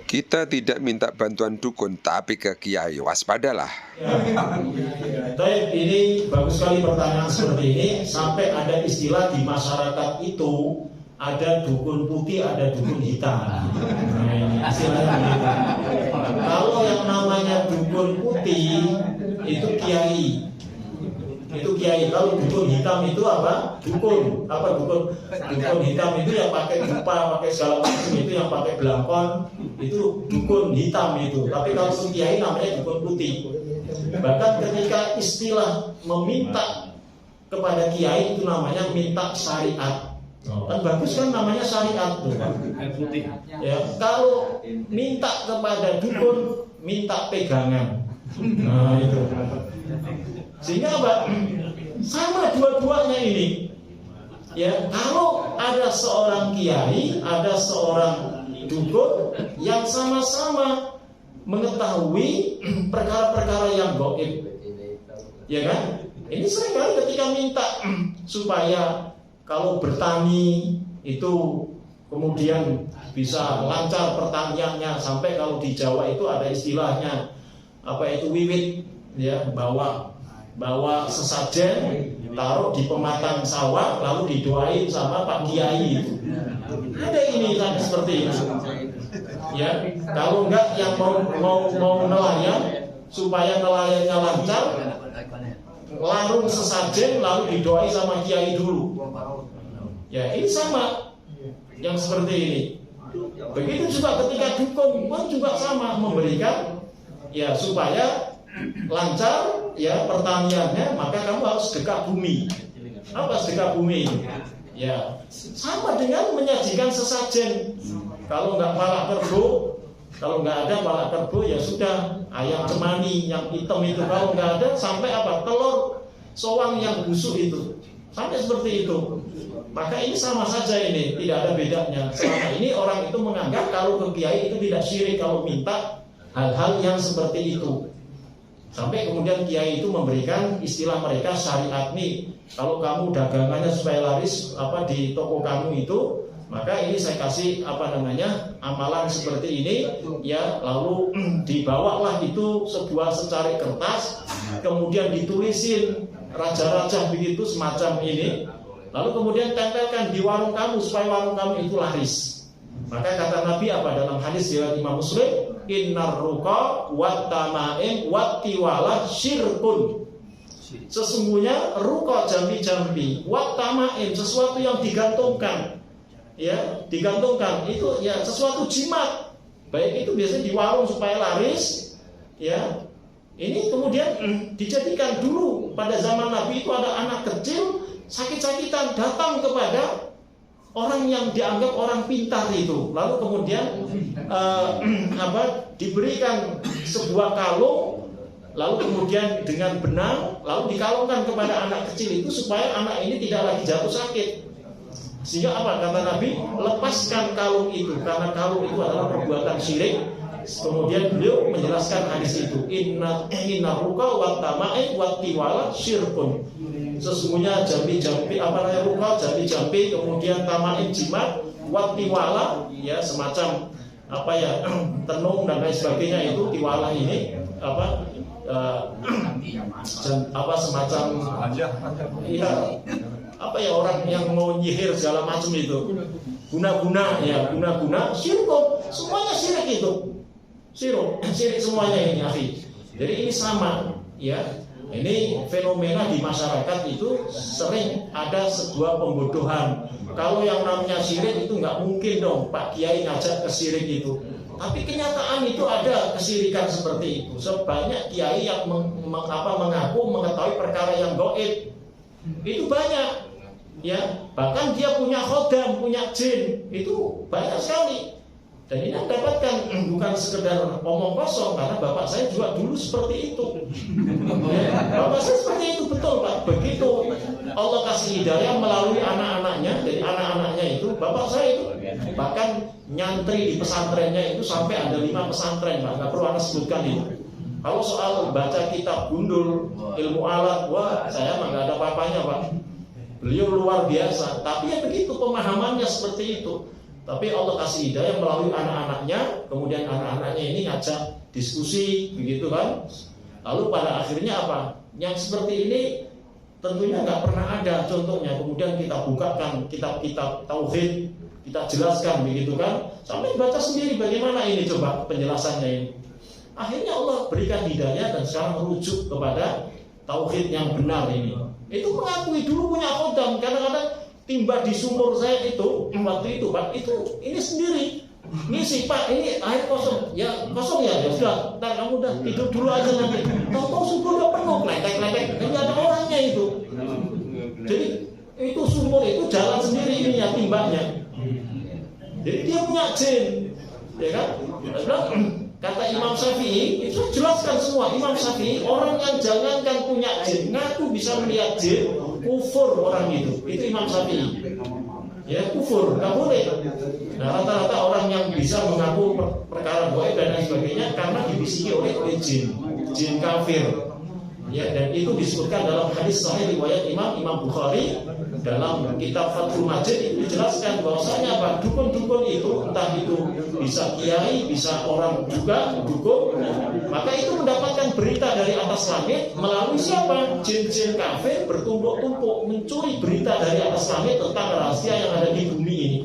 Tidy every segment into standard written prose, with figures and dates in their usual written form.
Kita tidak minta bantuan dukun, tapi ke kiai. Waspadalah. Baik, ini bagus sekali pertanyaan seperti ini. Sampai ada istilah di masyarakat itu, ada dukun putih, ada dukun hitam. Nah, ini istilahnya begitu. Kalau yang namanya dukun putih itu kiai. Itu kiai. Kalau dukun hitam itu apa? Dukun hitam itu yang pakai dupa, pakai segala macam, itu yang pakai belangkon, itu dukun hitam itu. Tapi kalau kiai namanya dukun putih. Bahkan ketika istilah meminta kepada kiai itu namanya minta syariat. Kan bagus kan namanya syariat tuh. Ya, kalau minta kepada dukun minta pegangan. Nah, itu. Sehingga apa? Sama dua-duanya ini. Ya, kalau ada seorang kiai, ada seorang dukun yang sama-sama mengetahui perkara-perkara yang gaib. Ya kan? Ini seringkali ketika minta supaya kalau bertani itu kemudian bisa lancar pertaniannya, sampai kalau di Jawa itu ada istilahnya apa itu wiwit, ya, bawa sesajen taruh di pematang sawah lalu didoain sama Pak Kiai itu. Ada ini kan seperti itu. Ya, kalau enggak yang mau nelayan supaya nelayannya lancar, larung sesajen lalu didoain sama kiai dulu. Ya, ini sama yang seperti ini. Begitu juga ketika dukun pun juga sama, memberikan ya supaya lancar ya pertaniannya, maka kamu harus sedekah bumi. Apa sedekah bumi? Ya, sama dengan menyajikan sesajen. Kalau nggak palak kerbo, kalau nggak ada palak kerbo ya sudah ayam cemani yang hitam itu. Kalau nggak ada sampai apa? Telur soang yang busuk itu. Sampai seperti itu. Maka ini sama saja, ini tidak ada bedanya. Selama ini orang itu menganggap kalau ke kiai itu tidak syirik kalau minta hal-hal yang seperti itu. Sampai kemudian kiai itu memberikan istilah mereka syariat nih. Kalau kamu dagangannya supaya laris apa di toko kamu itu, maka ini saya kasih amalan seperti ini ya, lalu dibawalah itu sebuah secari kertas, kemudian ditulisin raja-raja begitu semacam ini, lalu kemudian tempelkan di warung kamu supaya warung kamu itu laris. Maka kata Nabi apa dalam hadis riwayat Imam Muslim, innar ruqa wat tamaim wat tiwala syirkun. Sesungguhnya ruqa jambi-jambi, wat tamaim sesuatu yang digantungkan. Ya, digantungkan itu ya sesuatu jimat. Baik itu biasanya di warung supaya laris, ya. Ini kemudian dijadikan dulu pada zaman Nabi itu ada anak kecil sakit-sakitan datang kepada orang yang dianggap orang pintar itu, lalu kemudian diberikan sebuah kalung, lalu kemudian dengan benang lalu dikalungkan kepada anak kecil itu supaya anak ini tidak lagi jatuh sakit. Sehingga apa kata Nabi? Lepaskan kalung itu, karena kalung itu adalah perbuatan syirik. Kemudian beliau menjelaskan hadis itu, inna ruqa wat tama'i wat tiwala syirkun. Sesungguhnya jambi-jambi ruqa jambi-jambi, kemudian tama'i jimat, wat tiwala ya semacam tenung dan lain sebagainya, itu tiwala ini semacam orang yang mau nyihir segala macam itu, guna-guna syirkun, semuanya syirik itu. Syirik semuanya ini, akhi. Jadi ini sama, ya. Ini fenomena di masyarakat itu sering ada sebuah pembodohan. Kalau yang namanya syirik itu nggak mungkin dong Pak Kiai ngajak ke syirik itu. Tapi kenyataan itu ada kesyirikan seperti itu. Sebanyak kiai yang mengaku mengetahui perkara yang gaib itu banyak, ya. Bahkan dia punya khodam, punya jin, itu banyak sekali. Dan ini mendapatkan bukan sekedar omong kosong, karena bapak saya juga dulu seperti itu. Ya, bapak saya seperti itu, betul Pak. Begitu Allah kasih hidayah melalui anak-anaknya, jadi anak-anaknya itu, bapak saya itu bahkan nyantri di pesantrennya itu sampai ada 5 pesantren, Pak. Nggak perlu Anda sebutkan itu. Kalau soal baca kitab gundul, ilmu alat, wah saya mah nggak ada apa-apanya Pak. Beliau luar biasa, tapi ya begitu pemahamannya seperti itu. Tapi Allah kasih hidayah melalui anak-anaknya, kemudian anak-anaknya ini ngajak diskusi, begitu kan? Lalu pada akhirnya apa? Yang seperti ini tentunya nggak pernah ada contohnya. Kemudian kita bukakan kitab-kitab tauhid, kita jelaskan, begitu kan? Sampai baca sendiri bagaimana ini coba penjelasannya ini. Akhirnya Allah berikan hidayah dan sekarang merujuk kepada tauhid yang benar ini. Itu mengakui dulu punya khodam, kadang-kadang timba di sumur saya itu waktu itu Pak, itu ini sendiri ngisi, Pak ini air kosong ya, kosong ya, ya sudah, ntar kamu udah tidur dulu aja nanti. Tahu-tahu sumur udah penuh, lepek-lepek, nggak ada orangnya itu. Jadi itu sumur itu jalan sendiri ininya, timbanya. Jadi dia punya jin, ya kan? Kata Imam Syafi'i, itu jelaskan semua. Imam Syafi'i, orang yang jangankan punya jin, ngaku bisa melihat jin, kufur orang itu Imam Syafi'i. Ya kufur, nggak boleh. Nah rata-rata orang yang bisa mengaku perkara gaib dan lain sebagainya karena dibisiki oleh jin kafir. Ya, dan itu disebutkan dalam hadis sahih riwayat Imam Bukhari dalam kitab Fathul Majid. Itu dijelaskan bahwasanya apa, dukun-dukun itu entah itu bisa kiai, bisa orang juga dukun, maka itu mendapatkan berita dari atas langit melalui siapa? Jin-jin kafir bertumpuk-tumpuk mencuri berita dari atas langit tentang rahasia yang ada di bumi ini.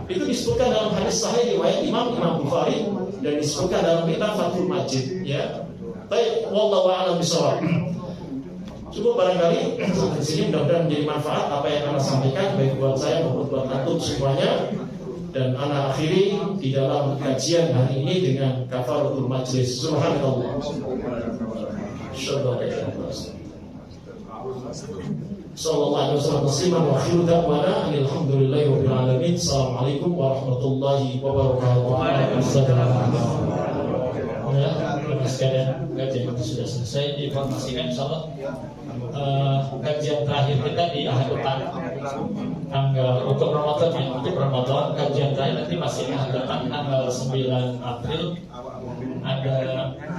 Itu disebutkan dalam hadis sahih riwayat Imam Bukhari dan disebutkan dalam kitab Fathul Majid, ya. Baik, wallahu a'lam bishawab. Cukup barangkali di sini, mudah-mudahan menjadi manfaat apa yang anak sampaikan baik buat saya maupun buat antum semuanya. Dan anak akhiri di dalam kajian hari ini dengan kafaratul majlis. Subhanallah. Sallallahu alaihi wasallam wa akhiru da'wana alhamdulillahi rabbil alamin. Assalamualaikum warahmatullahi wabarakatuh. Ya, sekalian kajian kita sudah selesai. Diinformasikan insyaallah kajian terakhir kita di akhir pekan tanggal untuk Ramadan, ya, untuk Ramadan kajian terakhir nanti masih akhir pekan tanggal 9 April ada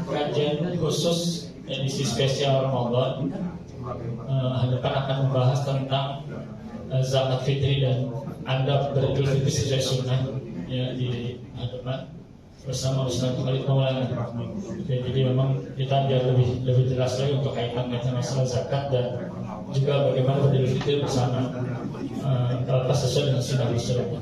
kajian khusus edisi spesial Ramadan. Akhir pekan akan membahas tentang zakat fitri dan adab beridul fitri sesuai sunnah, ya, di akhir pekan bersama Ustaz Khalid Maulana. Jadi memang kita biar lebih jelas lagi untuk kaitannya masalah zakat dan juga bagaimana beridul fitri bersama sesuai dengan sunnah Rasulullah.